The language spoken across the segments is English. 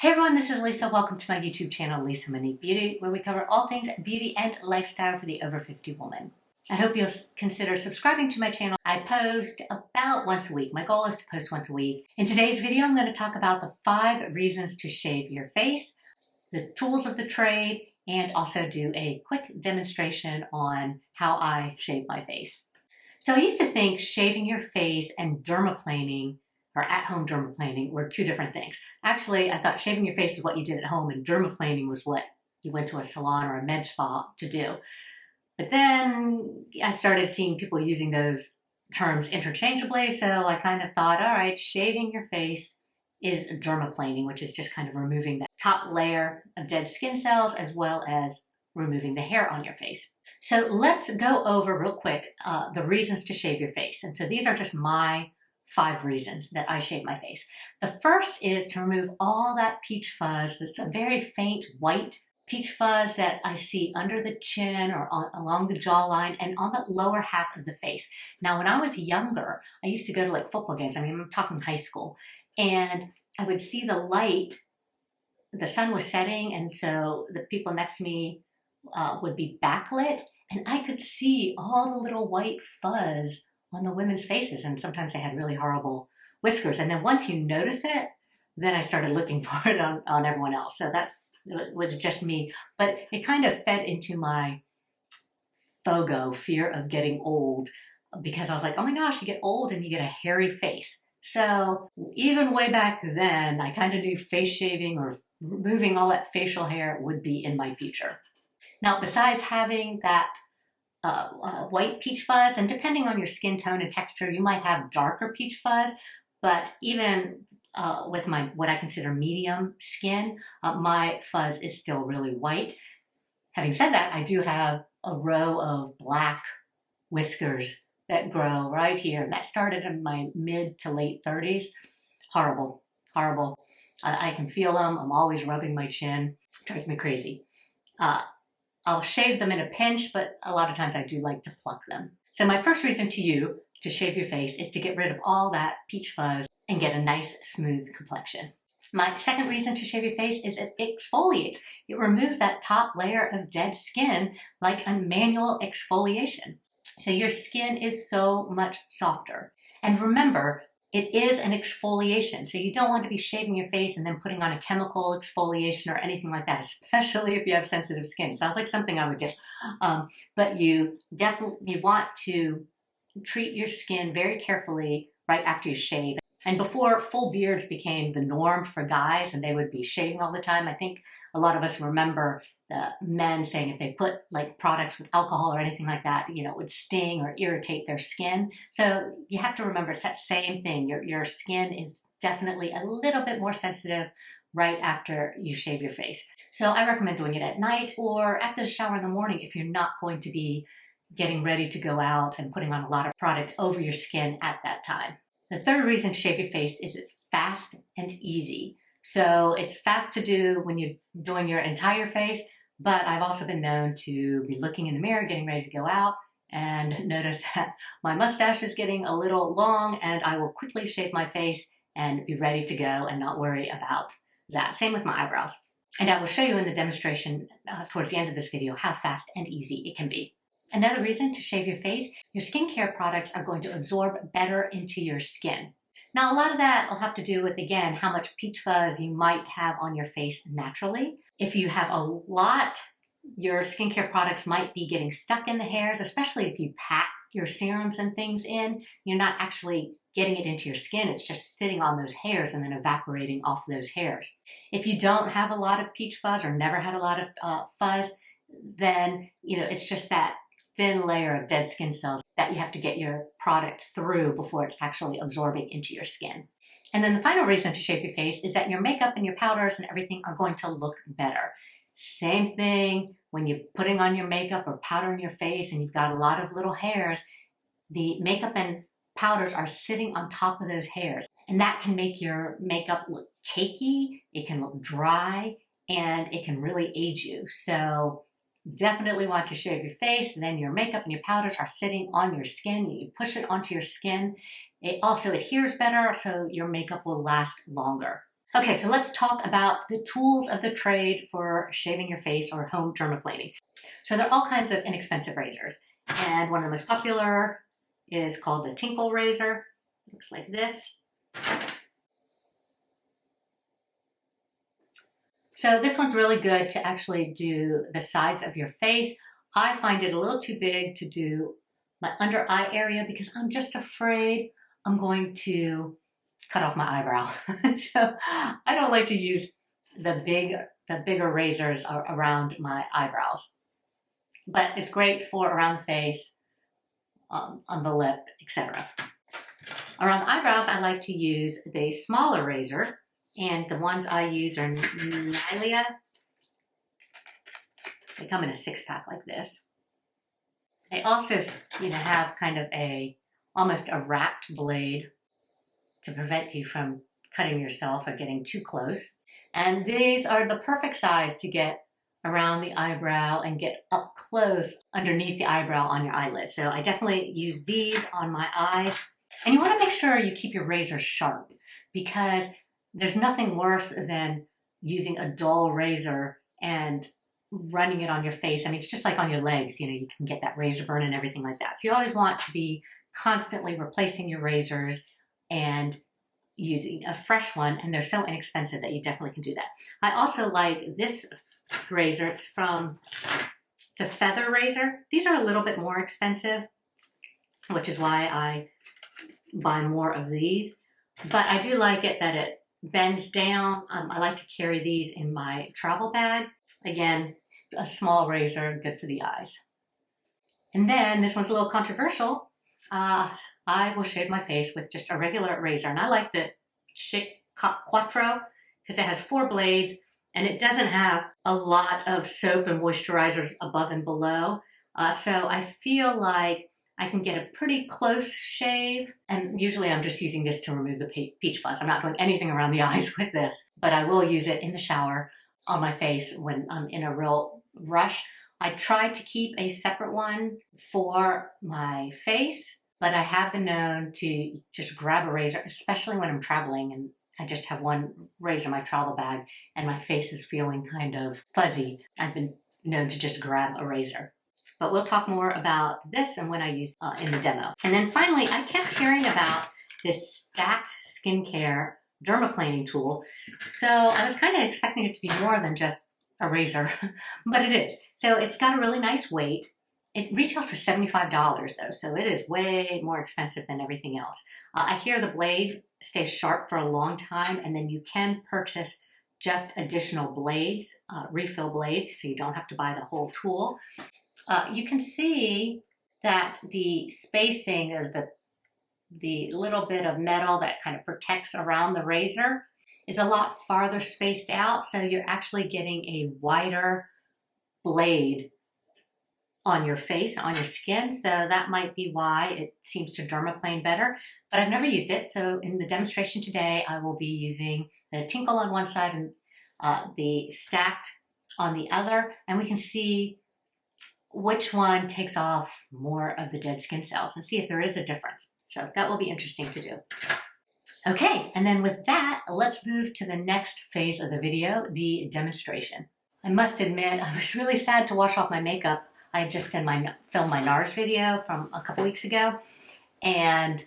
Hey everyone, this is Lisa. Welcome to my YouTube channel, Lisa Monique Beauty, where we cover all things beauty and lifestyle for the over 50 woman. I hope you'll consider subscribing to my channel. I post about once a week. My goal is to post once a week. In today's video, I'm going to talk about the 5 reasons to shave your face, the tools of the trade, and also do a quick demonstration on how I shave my face. So I used to think shaving your face and dermaplaning or at-home dermaplaning were 2 different things. Actually, I thought shaving your face is what you did at home and dermaplaning was what you went to a salon or a med spa to do. But then I started seeing people using those terms interchangeably, so I kind of thought, all right, shaving your face is dermaplaning, which is just kind of removing that top layer of dead skin cells as well as removing the hair on your face. So let's go over real quick the reasons to shave your face. And so these are just my 5 reasons that I shave my face. The first is to remove all that peach fuzz. That's a very faint white peach fuzz that I see under the chin or along the jawline and on the lower half of the face. Now, when I was younger, I used to go to like football games. I mean, I'm talking high school, and I would see the light, the sun was setting, and so the people next to me would be backlit, and I could see all the little white fuzz on the women's faces, and sometimes they had really horrible whiskers. And then once you notice it, then I started looking for it on everyone else. So that was just me, but it kind of fed into my FOGO, fear of getting old, because I was like, oh my gosh, you get old and you get a hairy face. So even way back then, I kind of knew face shaving or removing all that facial hair would be in my future. Now, besides having that white peach fuzz, and depending on your skin tone and texture, you might have darker peach fuzz, but even with my what I consider medium skin, my fuzz is still really white. Having said that, I do have a row of black whiskers that grow right here. That started in my mid to late 30s. Horrible, horrible. I can feel them. I'm always rubbing my chin. It drives me crazy. I'll shave them in a pinch, but a lot of times I do like to pluck them. So my first reason to shave your face is to get rid of all that peach fuzz and get a nice smooth complexion. My second reason to shave your face is it exfoliates. It removes that top layer of dead skin like a manual exfoliation. So your skin is so much softer. And remember, it is an exfoliation, so you don't want to be shaving your face and then putting on a chemical exfoliation or anything like that, especially if you have sensitive skin. It sounds like something I would do. But you definitely want to treat your skin very carefully right after you shave. And before full beards became the norm for guys and they would be shaving all the time, I think a lot of us remember the men saying if they put like products with alcohol or anything like that, you know, it would sting or irritate their skin. So you have to remember it's that same thing. Your skin is definitely a little bit more sensitive right after you shave your face. So I recommend doing it at night or after the shower in the morning if you're not going to be getting ready to go out and putting on a lot of product over your skin at that time. The third reason to shave your face is it's fast and easy. So it's fast to do when you're doing your entire face, but I've also been known to be looking in the mirror, getting ready to go out, and notice that my mustache is getting a little long, and I will quickly shave my face and be ready to go and not worry about that. Same with my eyebrows. And I will show you in the demonstration towards the end of this video how fast and easy it can be. Another reason to shave your face, your skincare products are going to absorb better into your skin. Now, a lot of that will have to do with, again, how much peach fuzz you might have on your face naturally. If you have a lot, your skincare products might be getting stuck in the hairs, especially if you pack your serums and things in. You're not actually getting it into your skin. It's just sitting on those hairs and then evaporating off those hairs. If you don't have a lot of peach fuzz or never had a lot of fuzz, then, you know, it's just that thin layer of dead skin cells that you have to get your product through before it's actually absorbing into your skin. And then the final reason to shave your face is that your makeup and your powders and everything are going to look better. Same thing when you're putting on your makeup or powdering your face and you've got a lot of little hairs, the makeup and powders are sitting on top of those hairs. And that can make your makeup look cakey, it can look dry, and it can really age you. So definitely want to shave your face, and then your makeup and your powders are sitting on your skin. You push it onto your skin. It also adheres better, so your makeup will last longer. Okay, so let's talk about the tools of the trade for shaving your face or home dermaplaning. So there are all kinds of inexpensive razors, and one of the most popular is called the Tinkle razor. Looks like this. So this one's really good to actually do the sides of your face. I find it a little too big to do my under eye area because I'm just afraid I'm going to cut off my eyebrow. So I don't like to use the bigger razors around my eyebrows. But it's great for around the face, on the lip, etc. Around the eyebrows, I like to use the smaller razor, and the ones I use are Nylia. They come in a 6-pack like this. They also, have kind of almost a wrapped blade to prevent you from cutting yourself or getting too close. And these are the perfect size to get around the eyebrow and get up close underneath the eyebrow on your eyelid. So I definitely use these on my eyes. And you want to make sure you keep your razor sharp, because there's nothing worse than using a dull razor and running it on your face. I mean, it's just like on your legs, you can get that razor burn and everything like that. So you always want to be constantly replacing your razors and using a fresh one, and they're so inexpensive that you definitely can do that. I also like this razor. It's a feather razor. These are a little bit more expensive, which is why I buy more of these. But I do like it that it bends down. I like to carry these in my travel bag. Again, a small razor, good for the eyes. And then this one's a little controversial. I will shave my face with just a regular razor, and I like the Chic Quattro because it has 4 blades and it doesn't have a lot of soap and moisturizers above and below. So I feel like I can get a pretty close shave, and usually I'm just using this to remove the peach fuzz. I'm not doing anything around the eyes with this, but I will use it in the shower on my face when I'm in a real rush. I tried to keep a separate one for my face, but I have been known to just grab a razor, especially when I'm traveling and I just have one razor in my travel bag and my face is feeling kind of fuzzy. I've been known to just grab a razor. But we'll talk more about this and when I use in the demo. And then finally, I kept hearing about this stacked skincare dermaplaning tool. So I was kind of expecting it to be more than just a razor, but it is. So it's got a really nice weight. It retails for $75 though, so it is way more expensive than everything else. I hear the blades stay sharp for a long time, and then you can purchase just additional blades, refill blades, so you don't have to buy the whole tool. You can see that the spacing, or the little bit of metal that kind of protects around the razor, is a lot farther spaced out, so you're actually getting a wider blade on your face, on your skin, so that might be why it seems to dermaplane better. But I've never used it, so in the demonstration today, I will be using the Tinkle on one side and the stacked on the other, and we can see which one takes off more of the dead skin cells and see if there is a difference. So that will be interesting to do. Okay, and then with that, let's move to the next phase of the video, the demonstration. I must admit, I was really sad to wash off my makeup. I had just filmed my NARS video from a couple weeks ago, and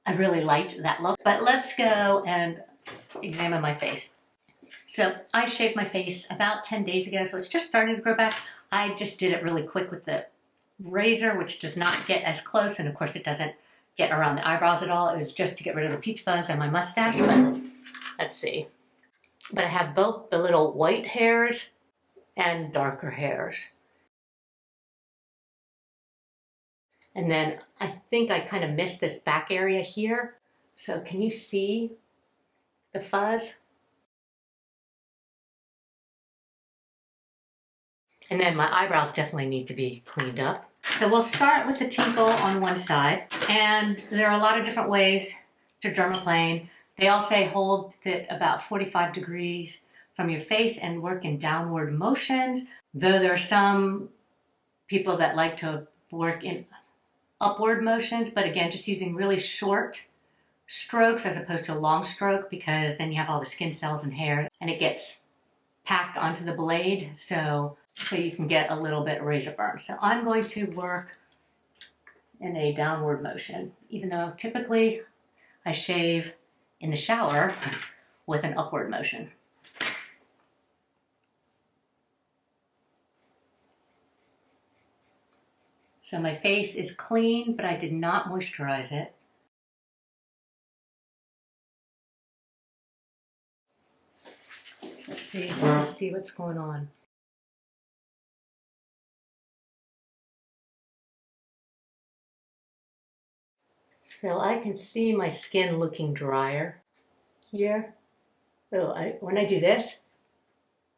I really liked that look. But let's go and examine my face. So I shaved my face about 10 days ago, so it's just starting to grow back. I just did it really quick with the razor, which does not get as close, and of course it doesn't get around the eyebrows at all. It was just to get rid of the peach fuzz and my mustache. But let's see. But I have both the little white hairs and darker hairs. And then I think I kind of missed this back area here. So can you see the fuzz? And then my eyebrows definitely need to be cleaned up. So we'll start with the Tinkle on one side. And there are a lot of different ways to dermaplane. They all say hold it about 45 degrees from your face and work in downward motions. Though there are some people that like to work in upward motions, but again, just using really short strokes as opposed to a long stroke, because then you have all the skin cells and hair and it gets packed onto the blade, so you can get a little bit razor burn. So I'm going to work in a downward motion, even though typically I shave in the shower with an upward motion. So my face is clean, but I did not moisturize it. Let's see what's going on. So I can see my skin looking drier here. So when I do this,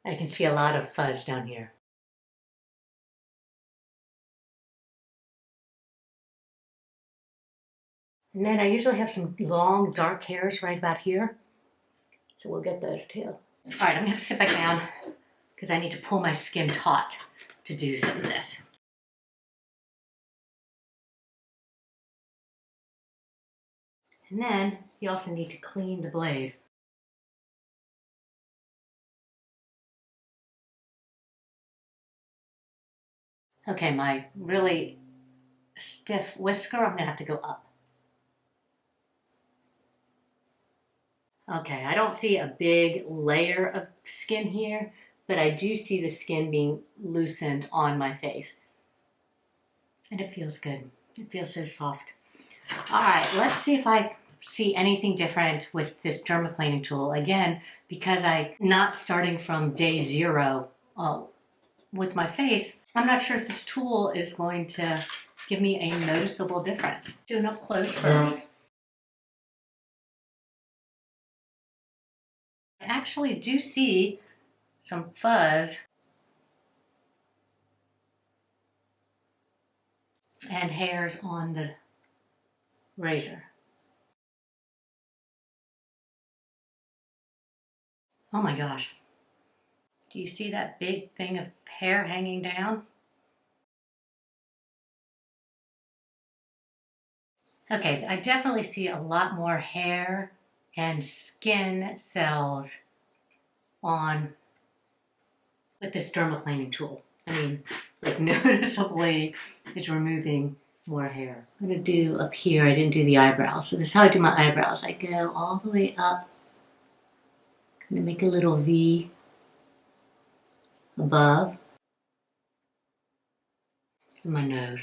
I can see a lot of fuzz down here. And then I usually have some long dark hairs right about here. So we'll get those too. All right, I'm gonna have to sit back down because I need to pull my skin taut to do some of this. And then you also need to clean the blade. Okay, my really stiff whisker, I'm gonna have to go up. Okay, I don't see a big layer of skin here, but I do see the skin being loosened on my face. And it feels good. It feels so soft. All right, let's see if I see anything different with this dermaplaning tool. Again, because I'm not starting from day 0 with my face, I'm not sure if this tool is going to give me a noticeable difference. Do an up close first. I actually do see some fuzz and hairs on the razor. Oh my gosh. Do you see that big thing of hair hanging down? Okay, I definitely see a lot more hair and skin cells on with this dermaplaning tool. I mean, like noticeably it's removing more hair. I'm gonna do up here, I didn't do the eyebrows. So this is how I do my eyebrows. I go all the way up, kind of make a little V above my nose.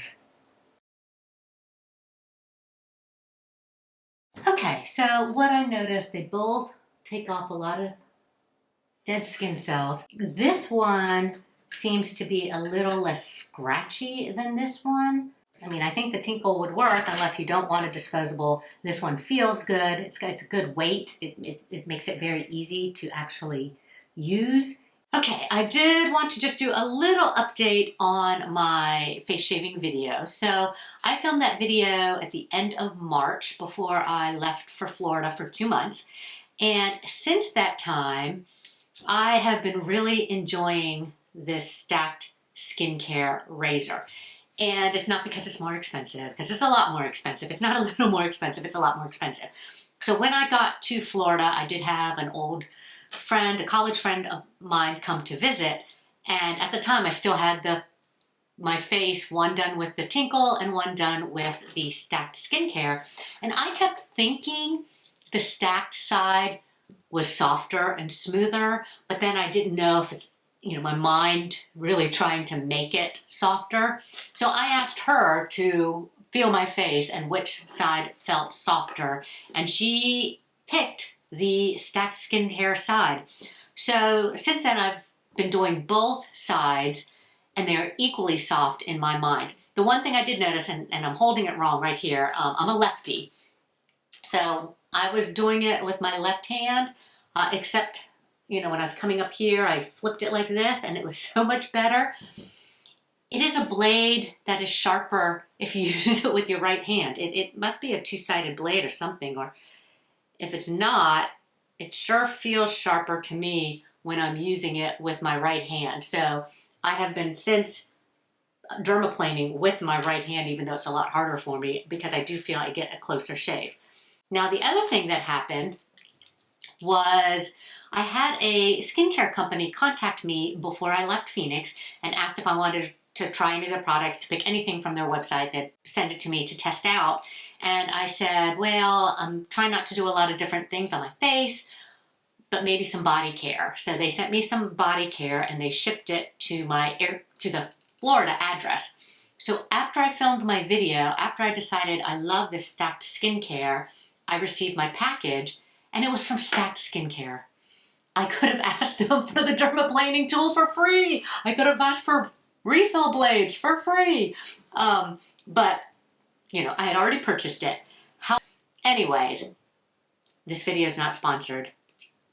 Okay, so what I noticed, they both take off a lot of dead skin cells. This one seems to be a little less scratchy than this one. I mean, I think the tinkle would work unless you don't want a disposable. This one feels good. It's a good weight. It makes it very easy to actually use. Okay, I did want to just do a little update on my face shaving video. So I filmed that video at the end of March before I left for Florida for 2 months. And since that time, I have been really enjoying this stacked skincare razor. And it's not because it's more expensive, because it's a lot more expensive. It's not a little more expensive, it's a lot more expensive. So when I got to Florida, I did have an old friend, a college friend of mine, come to visit. And at the time, I still had my face, one done with the tinkle and one done with the stacked skincare. And I kept thinking the stacked side was softer and smoother, but then I didn't know if it's, my mind really trying to make it softer. So I asked her to feel my face and which side felt softer, and she picked the stacked skincare side. So since then I've been doing both sides and they're equally soft in my mind. The one thing I did notice, and I'm holding it wrong right here, I'm a lefty. So I was doing it with my left hand, except, when I was coming up here, I flipped it like this and it was so much better. It is a blade that is sharper if you use it with your right hand. It must be a two-sided blade or something, or if it's not, it sure feels sharper to me when I'm using it with my right hand. So I have been since dermaplaning with my right hand, even though it's a lot harder for me, because I do feel I get a closer shave. Now, the other thing that happened was I had a skincare company contact me before I left Phoenix and asked if I wanted to try any of their products, to pick anything from their website, that send it to me to test out. And I said, well, I'm trying not to do a lot of different things on my face, but maybe some body care. So they sent me some body care and they shipped it to the Florida address. So after I filmed my video, after I decided I love this Stacked Skincare, I received my package and it was from Stacked Skincare. I could have asked them for the dermaplaning tool for free. I could have asked for refill blades for free. But, you know, I had already purchased it. Anyways, this video is not sponsored.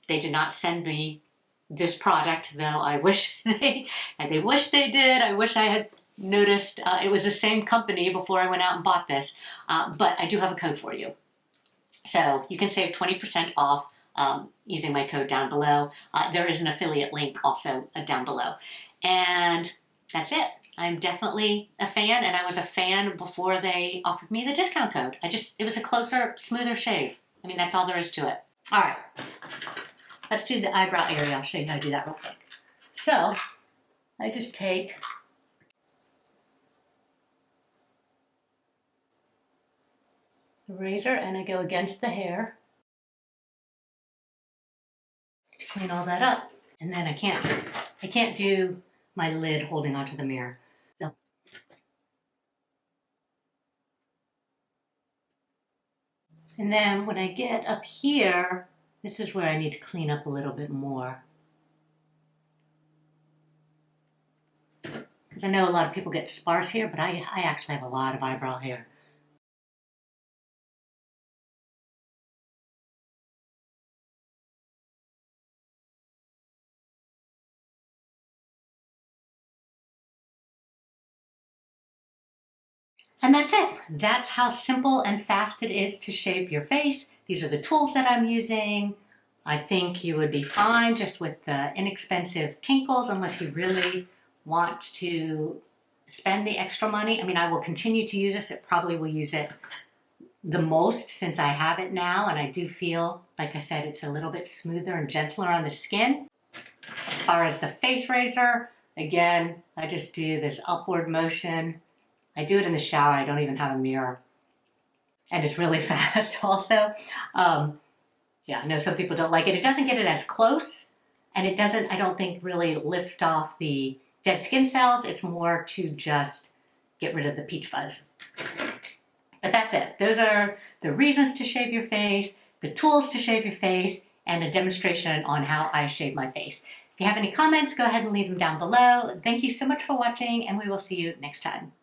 They did not send me this product, though I wish they did. I wish I had noticed it was the same company before I went out and bought this. But I do have a code for you. So you can save 20% off using my code down below. There is an affiliate link also down below. And that's it. I'm definitely a fan, and I was a fan before they offered me the discount code. It was a closer, smoother shave. I mean, that's all there is to it. All right, let's do the eyebrow area. I'll show you how to do that real quick. So I just take the razor and I go against the hair to clean all that up. And then I can't do my lid holding onto the mirror. So and then when I get up here, this is where I need to clean up a little bit more. Because I know a lot of people get sparse here, but I actually have a lot of eyebrow hair. And that's it. That's how simple and fast it is to shape your face. These are the tools that I'm using. I think you would be fine just with the inexpensive tinkles, unless you really want to spend the extra money. I mean, I will continue to use this. It probably will use it the most since I have it now. And I do feel, like I said, it's a little bit smoother and gentler on the skin. As far as the face razor, again, I just do this upward motion. I do it in the shower. I don't even have a mirror. And it's really fast also. Yeah, I know some people don't like it. It doesn't get it as close. And it doesn't, I don't think, really lift off the dead skin cells. It's more to just get rid of the peach fuzz. But that's it. Those are the reasons to shave your face, the tools to shave your face, and a demonstration on how I shave my face. If you have any comments, go ahead and leave them down below. Thank you so much for watching, and we will see you next time.